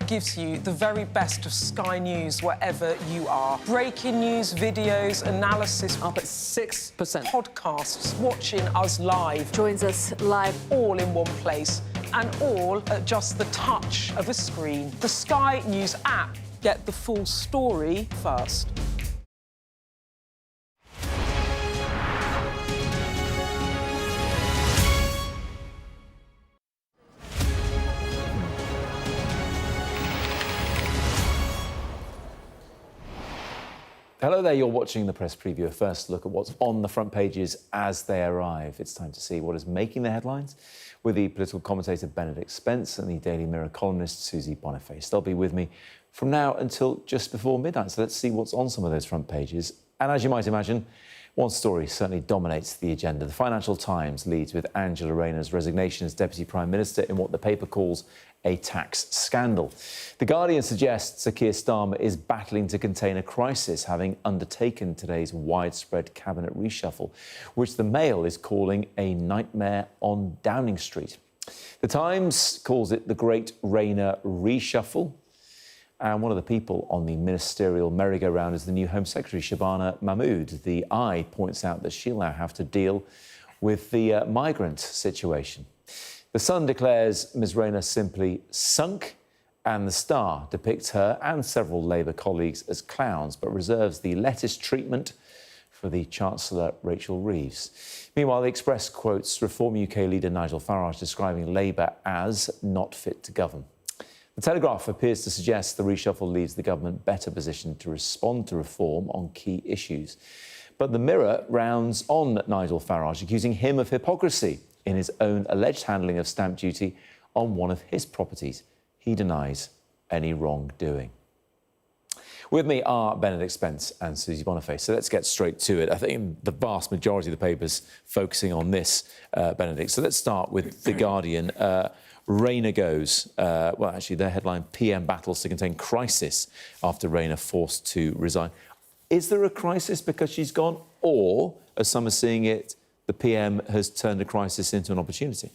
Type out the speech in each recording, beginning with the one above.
gives you the very best of Sky News wherever you are. Breaking news, videos, analysis. Up at 6%. Podcasts, watching us live. Joins us live. All in one place, and all at just the touch of a screen. The Sky News app. Get the full story first. Hello there, you're watching the press preview. A first look at what's on the front pages as they arrive. It's time to see what is making the headlines with the political commentator Benedict Spence and the Daily Mirror columnist Susie Boniface. They'll be with me from now until just before midnight. So let's see what's on some of those front pages. And as you might imagine, one story certainly dominates the agenda. The Financial Times leads with Angela Rayner's resignation as Deputy Prime Minister in what the paper calls a tax scandal. The Guardian suggests Sir Keir Starmer is battling to contain a crisis, having undertaken today's widespread cabinet reshuffle, which the Mail is calling a nightmare on Downing Street. The Times calls it the Great Rayner reshuffle. And one of the people on the ministerial merry-go-round is the new Home Secretary, Shabana Mahmood. The Eye points out that she'll now have to deal with the migrant situation. The Sun declares Ms Rayner simply sunk, and the Star depicts her and several Labour colleagues as clowns, but reserves the lettuce treatment for the Chancellor Rachel Reeves. Meanwhile, the Express quotes Reform UK leader Nigel Farage describing Labour as not fit to govern. The Telegraph appears to suggest the reshuffle leaves the government better positioned to respond to reform on key issues. But the Mirror rounds on Nigel Farage, accusing him of hypocrisy in his own alleged handling of stamp duty on one of his properties. He denies any wrongdoing. With me are Benedict Spence and Susie Boniface. So let's get straight to it. I think the vast majority of the papers focusing on this, Benedict. So let's start with The Guardian. Rayner goes. Well, actually, their headline, PM battles to contain crisis after Rayner forced to resign. Is there a crisis because she's gone? Or, as some are seeing it, the PM has turned a crisis into an opportunity?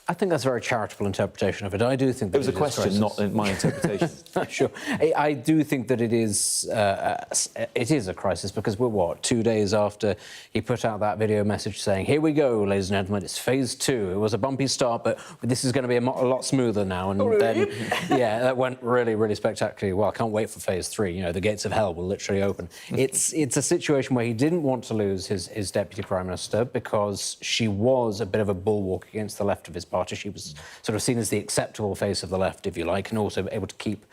I think that's a very charitable interpretation of it. I do think that it was a question, not my interpretation. Sure. I do think that it is a crisis because we're, what, 2 days after he put out that video message saying, here we go, ladies and gentlemen, it's phase 2. It was a bumpy start, but this is going to be a lot smoother now. And then, yeah, that went really, really spectacularly well. I can't wait for phase 3. You know, the gates of hell will literally open. It's a situation where he didn't want to lose his Deputy Prime Minister because she was a bit of a bulwark against the left of his party. She was sort of seen as the acceptable face of the left, if you like, and also able to keep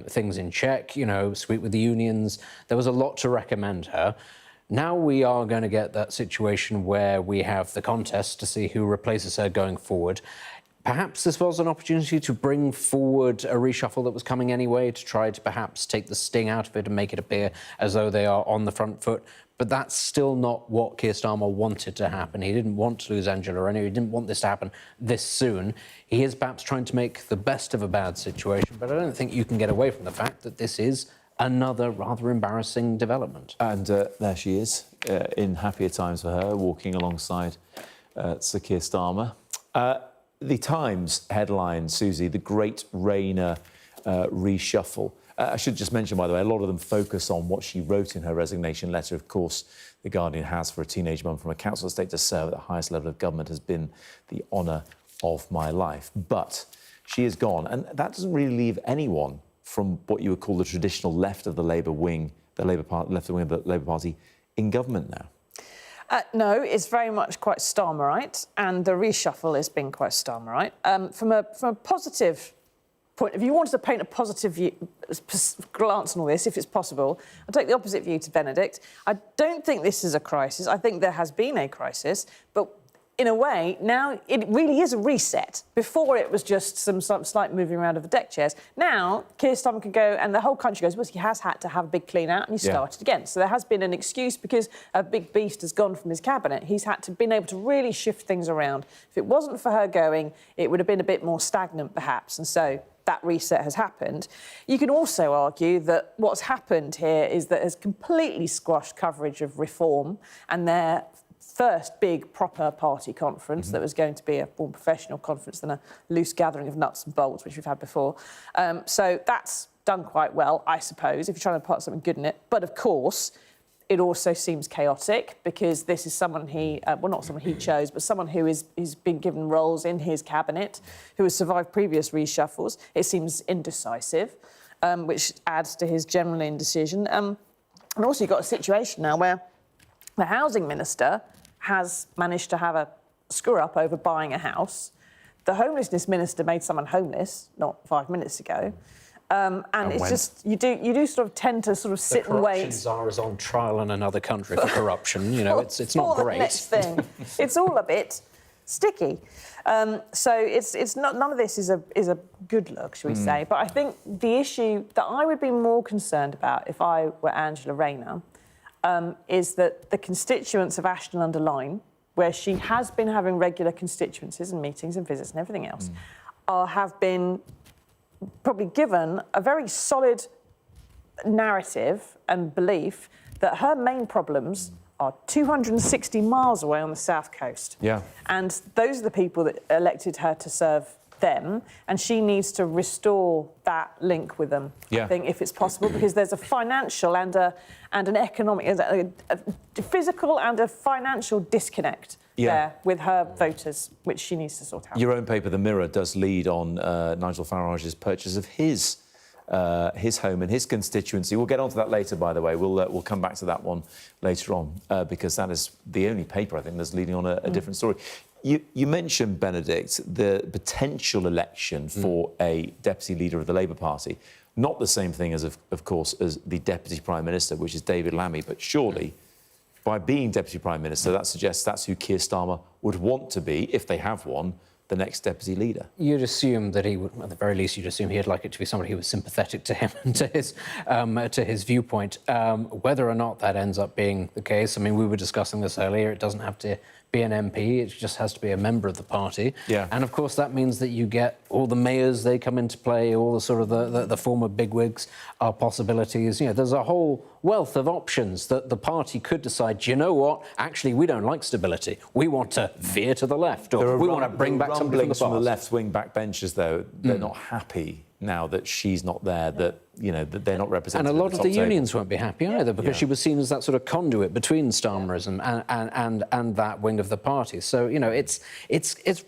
things in check, you know, sweet with the unions. There was a lot to recommend her. Now we are going to get that situation where we have the contest to see who replaces her going forward. Perhaps this was an opportunity to bring forward a reshuffle that was coming anyway, to try to perhaps take the sting out of it and make it appear as though they are on the front foot. But that's still not what Keir Starmer wanted to happen. He didn't want to lose Angela Rayner. He didn't want this to happen this soon. He is perhaps trying to make the best of a bad situation, but I don't think you can get away from the fact that this is another rather embarrassing development. And there she is, in happier times for her, walking alongside Sir Keir Starmer. The Times headline, Susie, the Great Rayner reshuffle. I should just mention, by the way, a lot of them focus on what she wrote in her resignation letter. Of course, The Guardian has, for a teenage mum from a council estate to serve at the highest level of government, has been the honour of my life. But she is gone, and that doesn't really leave anyone from what you would call the traditional left of the Labour wing, left wing of the Labour Party, in government now. No, it's very much quite Starmerite, and the reshuffle has been quite Starmerite. From a positive point, if you wanted to paint a positive glance on all this, if it's possible, I'll take the opposite view to Benedict. I don't think this is a crisis. I think there has been a crisis, but in a way, now it really is a reset. Before it was just some slight moving around of the deck chairs. Now, Keir Starmer can go, and the whole country goes, well, he has had to have a big clean out, and he started again. So there has been an excuse because a big beast has gone from his cabinet. He's had to been able to really shift things around. If it wasn't for her going, it would have been a bit more stagnant, perhaps, and so that reset has happened. You can also argue that what's happened here is that it has completely squashed coverage of reform, and first big proper party conference that was going to be a more professional conference than a loose gathering of nuts and bolts, which we've had before. So that's done quite well, I suppose, if you're trying to put something good in it. But of course, it also seems chaotic because this is someone not someone he chose, but someone who he's been given roles in his cabinet, who has survived previous reshuffles. It seems indecisive, which adds to his general indecision. And also you've got a situation now where the housing minister has managed to have a screw-up over buying a house. The homelessness minister made someone homeless not 5 minutes ago. And it's just, you do sort of tend to sort of sit and wait. The corruption czar is on trial in another country for corruption. You know, it's not great. The next thing. It's all a bit sticky. So it's not, none of this is a good look, shall we say. But I think the issue that I would be more concerned about if I were Angela Rayner is that the constituents of Ashton-under-Lyne, where she has been having regular constituencies and meetings and visits and everything else, have been probably given a very solid narrative and belief that her main problems are 260 miles away on the south coast. Yeah. And those are the people that elected her to serve them, and she needs to restore that link with them, I think, if it's possible, because there's a financial and an economic, a physical and a financial disconnect there with her voters, which she needs to sort out. Your own paper, The Mirror, does lead on Nigel Farage's purchase of his home and his constituency. We'll get onto that later, by the way. We'll come back to that one later on because that is the only paper, I think, that's leading on a different story. You mentioned, Benedict, the potential election for a deputy leader of the Labour Party. Not the same thing, as of course, as the Deputy Prime Minister, which is David Lammy, but surely, by being Deputy Prime Minister, that suggests that's who Keir Starmer would want to be, if they have one, the next deputy leader. You'd assume that he would, at the very least, you'd assume he'd like it to be somebody who was sympathetic to him and to his viewpoint. Whether or not that ends up being the case, I mean, we were discussing this earlier, it doesn't have to be an MP, it just has to be a member of the party. Yeah. And of course that means that you get all the mayors, they come into play, all the sort of the former bigwigs are possibilities. You know, there's a whole wealth of options that the party could decide, you know what, actually we don't like stability, we want to veer to the left, or we want to bring back somebody from the left-wing backbenchers, though. They're not happy now that she's not there, that, you know, that they're not represented. And a lot of the unions won't be happy either, because Yeah. she was seen as that sort of conduit between Starmerism and that wing of the party. So, you know, it's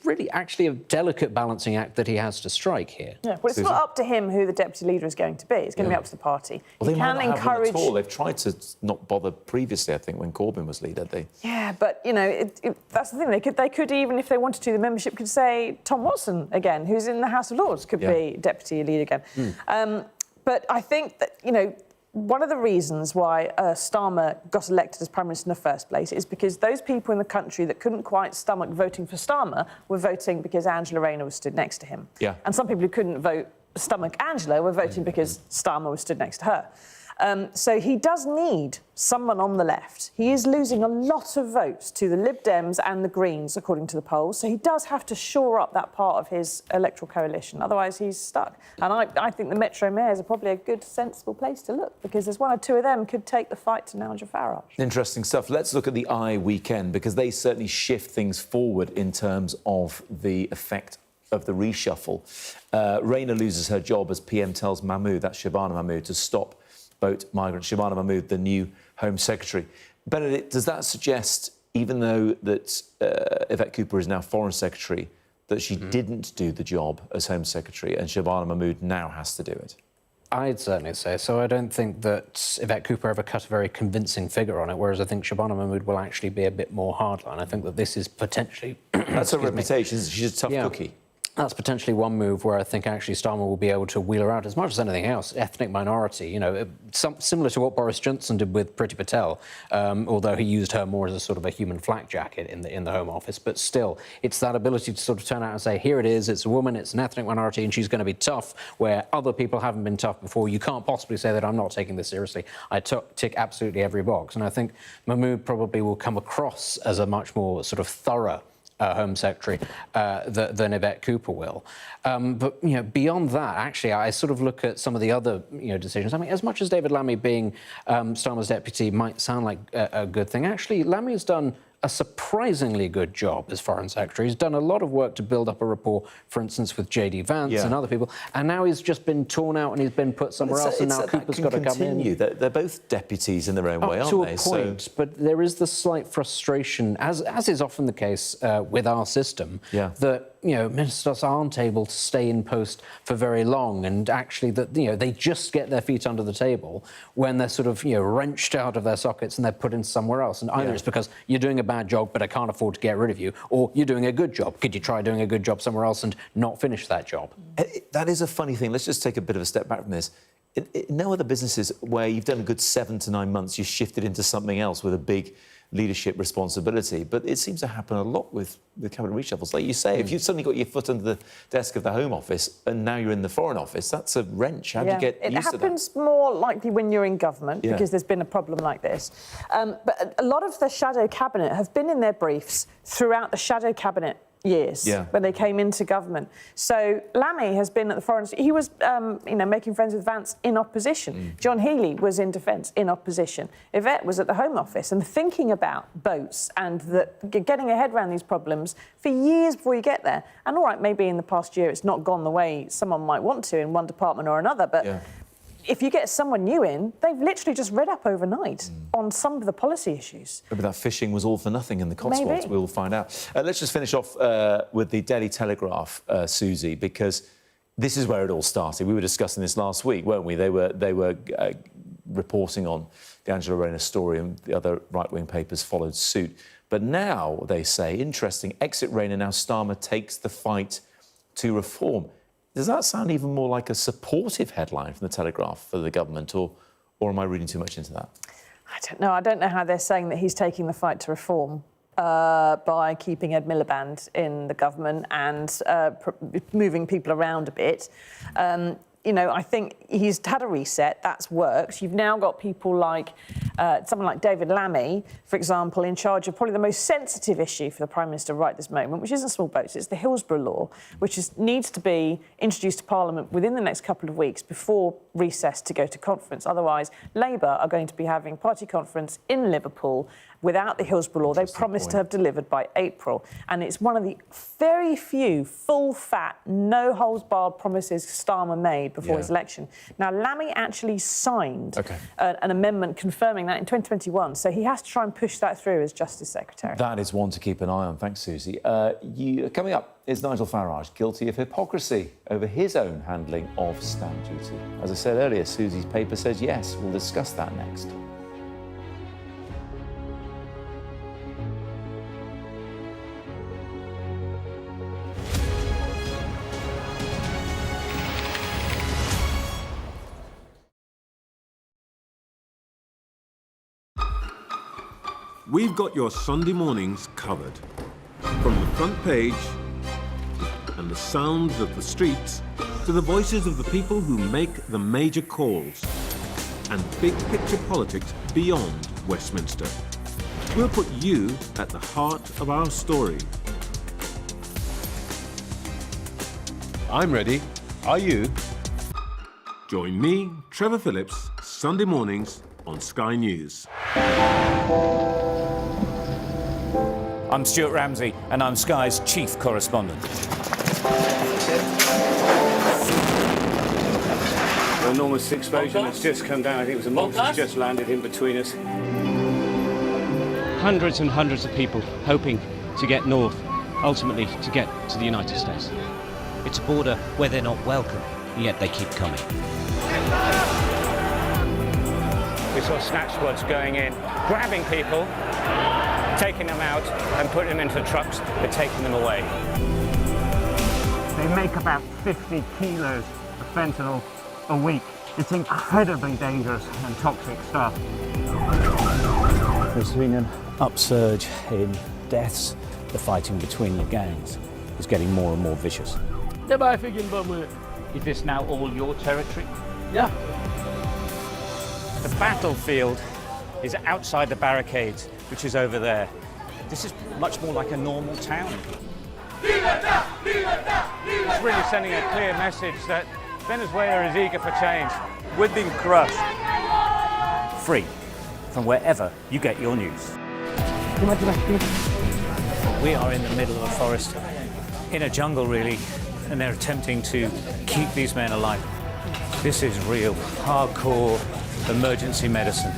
really actually a delicate balancing act that he has to strike here. Yeah, well, it's not up to him who the deputy leader is going to be. It's going to be up to the party. Well, he they can might not encourage. have one at all. They've tried to not bother previously, I think, when Corbyn was leader. Yeah, but you know, that's the thing. They could even, if they wanted to, the membership could say Tom Watson again, who's in the House of Lords, could be deputy leader again. But I think that, you know, one of the reasons why Starmer got elected as Prime Minister in the first place is because those people in the country that couldn't quite stomach voting for Starmer were voting because Angela Rayner was stood next to him. Yeah. And some people who couldn't stomach Angela were voting because Starmer was stood next to her. So he does need someone on the left. He is losing a lot of votes to the Lib Dems and the Greens, according to the polls. So he does have to shore up that part of his electoral coalition. Otherwise, he's stuck. And I think the Metro mayors are probably a good, sensible place to look, because there's one or two of them could take the fight to Nigel Farage. Interesting stuff. Let's look at the I weekend, because they certainly shift things forward in terms of the effect of the reshuffle. Rayner loses her job as PM tells Mahmood, that's Shabana Mahmood, to stop boat migrants. Shabana Mahmood, the new Home Secretary. Benedict, does that suggest, even though that Yvette Cooper is now Foreign Secretary, that she didn't do the job as Home Secretary and Shabana Mahmood now has to do it? I'd certainly say so. I don't think that Yvette Cooper ever cut a very convincing figure on it, whereas I think Shabana Mahmood will actually be a bit more hardline. I think that this is potentially... That's her reputation, isn't she? She's a tough cookie. That's potentially one move where I think actually Starmer will be able to wheel her out as much as anything else. Ethnic minority, you know, similar to what Boris Johnson did with Priti Patel, although he used her more as a sort of a human flak jacket in the Home Office. But still, it's that ability to sort of turn out and say, here it is, it's a woman, it's an ethnic minority, and she's going to be tough where other people haven't been tough before. You can't possibly say that I'm not taking this seriously. I tick absolutely every box. And I think Mahmood probably will come across as a much more sort of thorough Home Secretary than Yvette Cooper will. But, you know, beyond that, actually, I sort of look at some of the other, you know, decisions. I mean, as much as David Lammy being Starmer's deputy might sound like a good thing, actually, Lammy has done a surprisingly good job as Foreign Secretary. He's done a lot of work to build up a rapport, for instance, with J.D. Vance and other people, and now he's just been torn out and he's been put somewhere else, and now Cooper's got to come in. They're both deputies in their own way, aren't they? To a point, but there is the slight frustration, as is often the case with our system, that ministers aren't able to stay in post for very long, and actually that they just get their feet under the table when they're sort of wrenched out of their sockets and they're put in somewhere else. And either it's because you're doing a bad job, but I can't afford to get rid of you, or you're doing a good job. Could you try doing a good job somewhere else and not finish that job? That is a funny thing. Let's just take a bit of a step back from this. In no other businesses where you've done a good 7 to 9 months, you shifted into something else with a big leadership responsibility. But it seems to happen a lot with cabinet reshuffles. Like you say, if you've suddenly got your foot under the desk of the Home Office and now you're in the Foreign Office, that's a wrench. How do you get used to that? It happens more likely when you're in government because there's been a problem like this. But a lot of the shadow cabinet have been in their briefs throughout the shadow cabinet years when they came into government. So Lammy has been at the Foreign... He was, making friends with Vance in opposition. John Healey was in defence in opposition. Yvette was at the Home Office and thinking about boats and getting a head around these problems for years before you get there. And all right, maybe in the past year it's not gone the way someone might want to in one department or another, but... If you get someone new in, they've literally just read up overnight on some of the policy issues. Maybe that fishing was all for nothing in the Cotswolds. We'll find out. Let's just finish off with the Daily Telegraph, Susie, because this is where it all started. We were discussing this last week, weren't we? They were reporting on the Angela Rayner story, and the other right-wing papers followed suit. But now, they say, interesting, exit Rayner, now Starmer takes the fight to reform. Does that sound even more like a supportive headline from the Telegraph for the government, or am I reading too much into that? I don't know. I don't know how they're saying that he's taking the fight to reform by keeping Ed Miliband in the government and moving people around a bit. I think he's had a reset. That's worked. You've now got people like someone like David Lammy, for example, in charge of probably the most sensitive issue for the Prime Minister right this moment, which isn't small boats, it's the Hillsborough Law, which needs to be introduced to Parliament within the next couple of weeks before recess to go to conference. Otherwise, Labour are going to be having party conference in Liverpool without the Hillsborough Law. They promised to have delivered by April. And it's one of the very few full-fat, no-holds-barred promises Starmer made before his election. Now, Lammy actually signed an amendment confirming that in 2021, so he has to try and push that through as Justice Secretary. That is one to keep an eye on. Thanks, Susie. Coming up is Nigel Farage, guilty of hypocrisy over his own handling of stamp duty. As I said earlier, Susie's paper says yes. We'll discuss that next. We've got your Sunday mornings covered. From the front page and the sounds of the streets to the voices of the people who make the major calls and big picture politics beyond Westminster. We'll put you at the heart of our story. I'm ready. Are you? Join me, Trevor Phillips, Sunday mornings on Sky News. I'm Stuart Ramsey, and I'm Sky's chief correspondent. An enormous explosion has just come down. I think it was a monster's just landed in between us. Hundreds and hundreds of people hoping to get north, ultimately to get to the United States. It's a border where they're not welcome, yet they keep coming. We saw snatch squads going in, grabbing people, taking them out and putting them into trucks, but taking them away. They make about 50 kilos of fentanyl a week. It's incredibly dangerous and toxic stuff. There's been an upsurge in deaths. The fighting between the gangs is getting more and more vicious. Is this now all your territory? Yeah. The battlefield is outside the barricades, which is over there. This is much more like a normal town. It's really sending a clear message that Venezuela is eager for change. We've been crushed. Free from wherever you get your news. We are in the middle of a forest, in a jungle really, and they're attempting to keep these men alive. This is real, hardcore emergency medicine.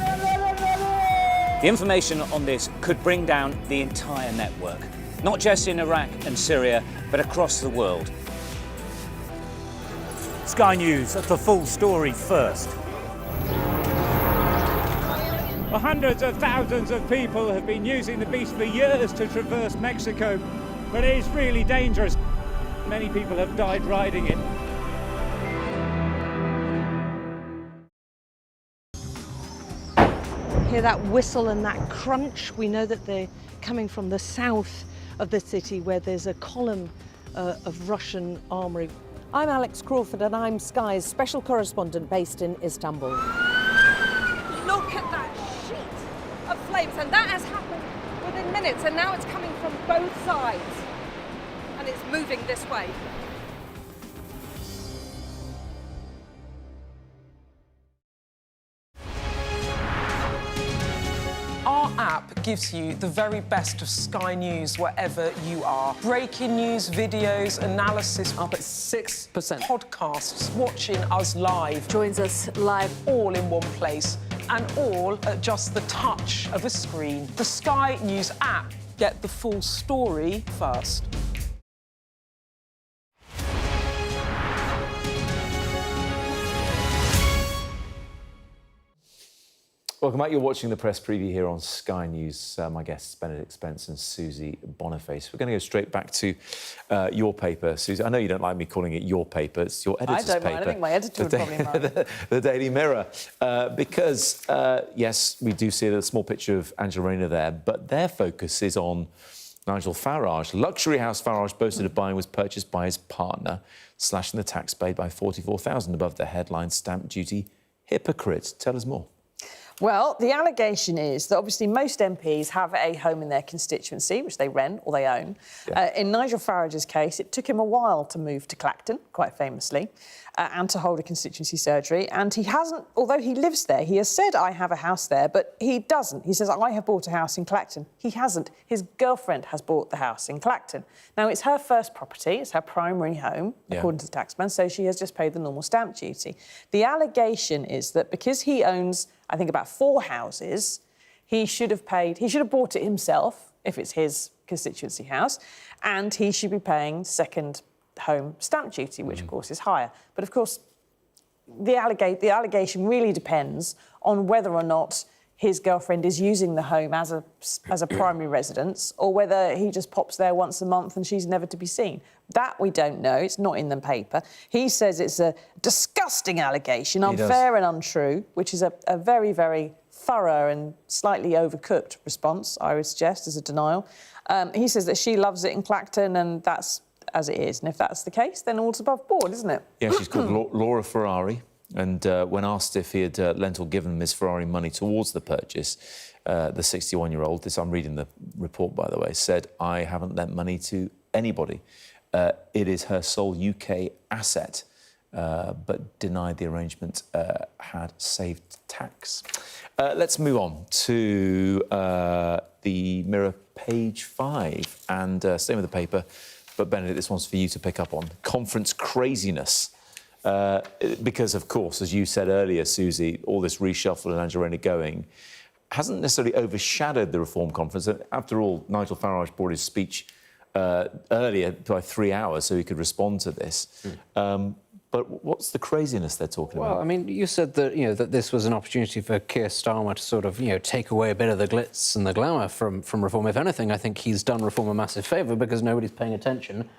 The information on this could bring down the entire network, not just in Iraq and Syria, but across the world. Sky News, the full story first. Well, hundreds of thousands of people have been using the beast for years to traverse Mexico, but it is really dangerous. Many people have died riding it. Hear that whistle and that crunch? We know that they're coming from the south of the city where there's a column of Russian armoury. I'm Alex Crawford and I'm Sky's special correspondent based in Istanbul. Look at that sheet of flames, and that has happened within minutes, and now it's coming from both sides and it's moving this way. Our app gives you the very best of Sky News wherever you are. Breaking news, videos, analysis. Up at 6%. Podcasts, watching us live. Joins us live. All in one place. And all at just the touch of a screen. The Sky News app. Get the full story first. Welcome back. You're watching the press preview here on Sky News. My guests, Benedict Spence and Susie Boniface. We're going to go straight back to your paper, Susie. I know you don't like me calling it your paper. It's your editor's paper. I don't mind. I think my editor would probably mind. The Daily Mirror. Because, yes, we do see a small picture of Angela Rayner there, but their focus is on Nigel Farage. Luxury house Farage boasted of buying was purchased by his partner, slashing the tax paid by $44,000 above the headline stamp duty hypocrite. Tell us more. Well, the allegation is that obviously most MPs have a home in their constituency, which they rent or they own. Yeah. In Nigel Farage's case, it took him a while to move to Clacton, quite famously, and to hold a constituency surgery. And he hasn't, although he lives there, he has said, I have a house there, but he doesn't. He says, I have bought a house in Clacton. He hasn't. His girlfriend has bought the house in Clacton. Now, it's her first property. It's her primary home, according to the taxman, so she has just paid the normal stamp duty. The allegation is that because he owns, I think, about 4 houses, he should have bought it himself, if it's his constituency house, and he should be paying second home stamp duty, which, of course, is higher. But, of course, the allegation really depends on whether or not his girlfriend is using the home as a primary residence, or whether he just pops there once a month and she's never to be seen. That we don't know. It's not in the paper. He says it's a disgusting allegation, unfair and untrue, which is a very, very thorough and slightly overcooked response, I would suggest, as a denial. He says that she loves it in Clacton and that's as it is. And if that's the case, then all's above board, isn't it? Yeah, she's called Laura Ferrari. And when asked if he had lent or given Ms Ferrari money towards the purchase, the 61-year-old, this I'm reading the report, by the way, said, I haven't lent money to anybody. It is her sole UK asset, but denied the arrangement had saved tax. Let's move on to the Mirror, page 5, and staying with the paper, but Benedict, this one's for you to pick up on. Conference craziness. Because, of course, as you said earlier, Susie, all this reshuffle and Angela Rayner going hasn't necessarily overshadowed the Reform Conference. After all, Nigel Farage brought his speech earlier by 3 hours so he could respond to this. But what's the craziness they're talking about? Well, I mean, you said that, that this was an opportunity for Keir Starmer to sort of, take away a bit of the glitz and the glamour from Reform. If anything, I think he's done Reform a massive favour because nobody's paying attention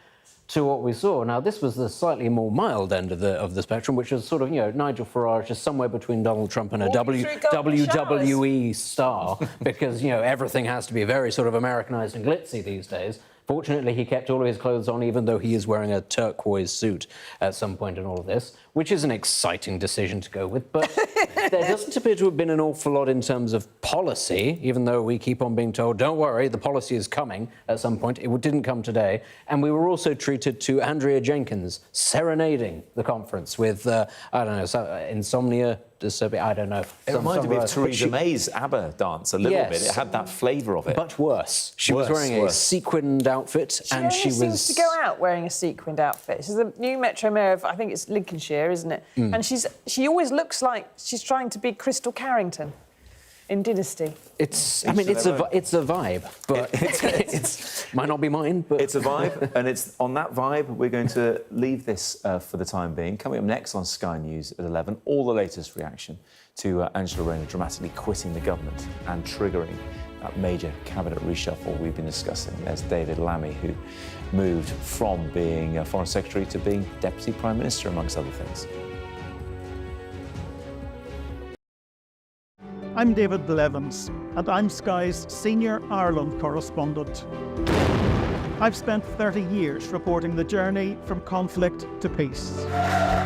to what we saw. Now, this was the slightly more mild end of the spectrum, which was sort of, Nigel Farage is somewhere between Donald Trump and a WWE star, because, everything has to be very sort of Americanised and glitzy these days. Fortunately, he kept all of his clothes on, even though he is wearing a turquoise suit at some point in all of this, which is an exciting decision to go with. But there doesn't appear to have been an awful lot in terms of policy, even though we keep on being told, don't worry, the policy is coming at some point. It didn't come today. And we were also treated to Andrea Jenkins serenading the conference with, insomnia disturbing. I don't know. It reminded me of Theresa she- May's ABBA dance a little bit. It had that flavour of it. But worse. She was wearing a sequined outfit, and she only was. seems to go out wearing a sequined outfit. She's the new Metro Mayor of, I think it's Lincolnshire, isn't it? And she always looks like she's trying to be Crystal Carrington in Dynasty. It's a vibe, but it's might not be mine, but it's a vibe, and it's on that vibe we're going to leave this for the time being. Coming up next on Sky News at 11, all the latest reaction to Angela Rayner dramatically quitting the government and triggering that major cabinet reshuffle we've been discussing. There's David Lammy, who moved from being Foreign Secretary to being Deputy Prime Minister, amongst other things. I'm David Blevins, and I'm Sky's Senior Ireland Correspondent. I've spent 30 years reporting the journey from conflict to peace.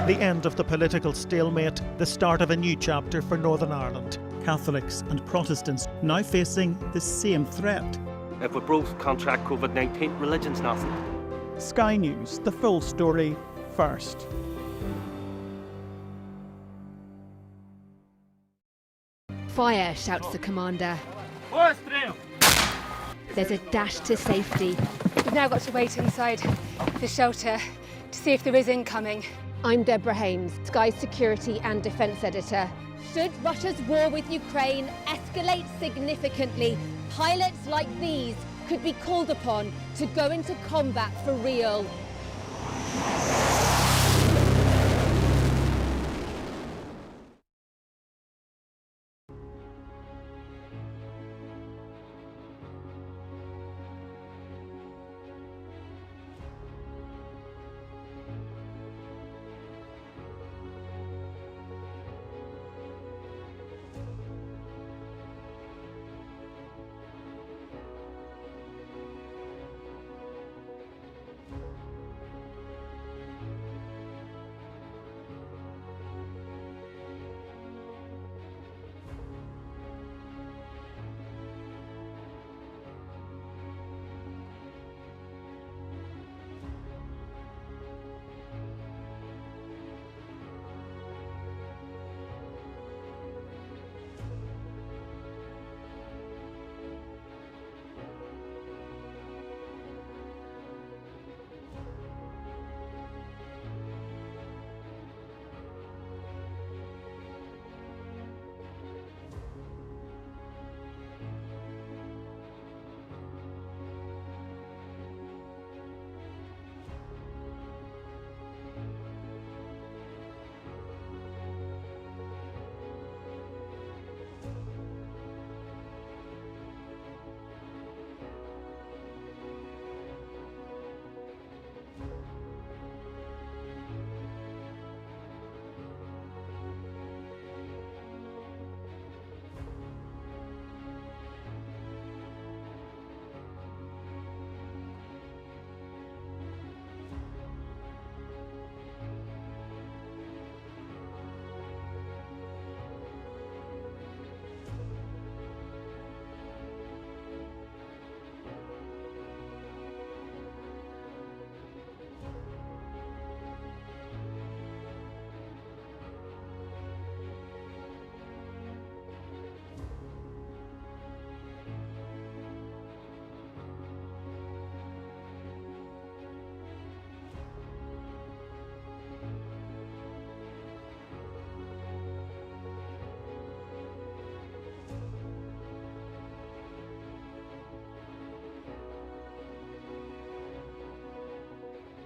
The end of the political stalemate, the start of a new chapter for Northern Ireland. Catholics and Protestants now facing the same threat. If we both contract COVID-19, religion's nothing. Sky News, the full story first. Fire, shouts the commander. Force through! There's a dash to safety. We've now got to wait inside the shelter to see if there is incoming. I'm Deborah Hames, Sky's security and defence editor. Should Russia's war with Ukraine escalate significantly, pilots like these could be called upon to go into combat for real.